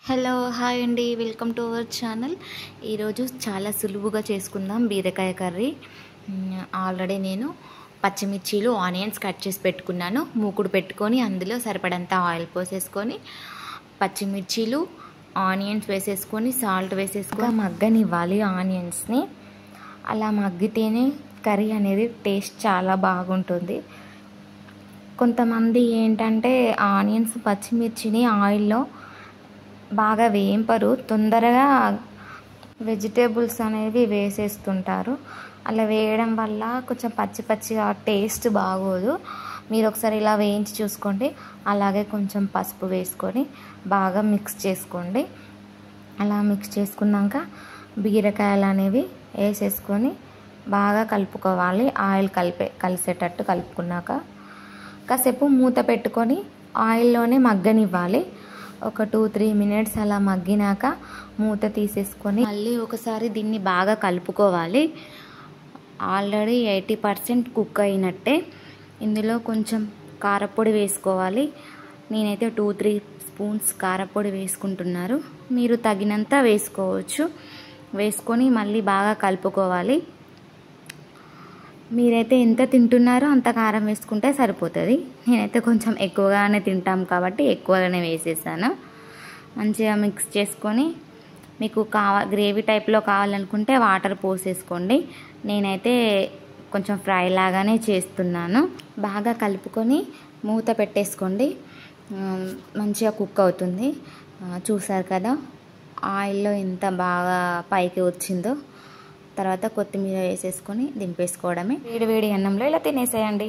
Hello hi అండి, welcome to our channel. ఈరోజు చాలా సులువుగా చేసుకుందాం బీరకాయ కర్రీ. ఆల్రెడీ నేను పచ్చిమిర్చీలు ఆనియన్స్ కట్ చేసి పెట్టుకున్నాను. మూకుడు పెట్టుకొని అందులో సరిపడంత ఆయిల్ పోసేసుకొని పచ్చిమిర్చీలు ఆనియన్స్ వేసేసుకొని సాల్ట్ వేసేసుకొని మగ్గనివ్వాలి ఆనియన్స్ని. అలా మగ్గితేనే కర్రీ అనేది టేస్ట్ చాలా బాగుంటుంది. కొంతమంది ఏంటంటే ఆనియన్స్ పచ్చిమిర్చిని ఆయిల్లో బాగా వేంపరు, తొందరగా వెజిటేబుల్స్ అనేవి వేసేస్తుంటారు. అలా వేయడం వల్ల కొంచెం పచ్చి పచ్చిగా టేస్ట్ బాగోదు. మీరు ఒకసారి ఇలా వేయించి చూసుకోండి. అలాగే కొంచెం పసుపు వేసుకొని బాగా మిక్స్ చేసుకోండి. అలా మిక్స్ చేసుకున్నాక బీరకాయలు అనేవి వేసేసుకొని బాగా కలుపుకోవాలి. ఆయిల్ కలిసేటట్టు కలుపుకున్నాక కాసేపు మూత పెట్టుకొని ఆయిల్లోనే మగ్గనివ్వాలి. ఒక 2-3 మినిట్స్ అలా మగ్గినాక మూత తీసేసుకొని మళ్ళీ ఒకసారి దీన్ని బాగా కలుపుకోవాలి. ఆల్రెడీ 80% కుక్ అయినట్టే. ఇందులో కొంచెం కారపొడి వేసుకోవాలి. నేనైతే 2-3 స్పూన్స్ కారపొడి వేసుకుంటున్నారు. మీరు తగినంత వేసుకోవచ్చు. వేసుకొని మళ్ళీ బాగా కలుపుకోవాలి. మీరైతే ఎంత తింటున్నారో అంత కారం వేసుకుంటే సరిపోతుంది. నేనైతే కొంచెం ఎక్కువగానే తింటాం కాబట్టి ఎక్కువగానే వేసేసాను. మంచిగా మిక్స్ చేసుకొని మీకు గ్రేవీ టైప్లో కావాలనుకుంటే వాటర్ పోసేసుకోండి. నేనైతే కొంచెం ఫ్రై లాగానే చేస్తున్నాను. బాగా కలుపుకొని మూత పెట్టేసుకోండి. మంచిగా కుక్ అవుతుంది. చూసారు కదా ఆయిల్లో ఎంత బాగా పైకి వచ్చిందో. తర్వాత కొత్తిమీర వేసేసుకొని దింపేసుకోవడమే. వేడి వేడి అన్నంలో ఇలా తినేసేయండి.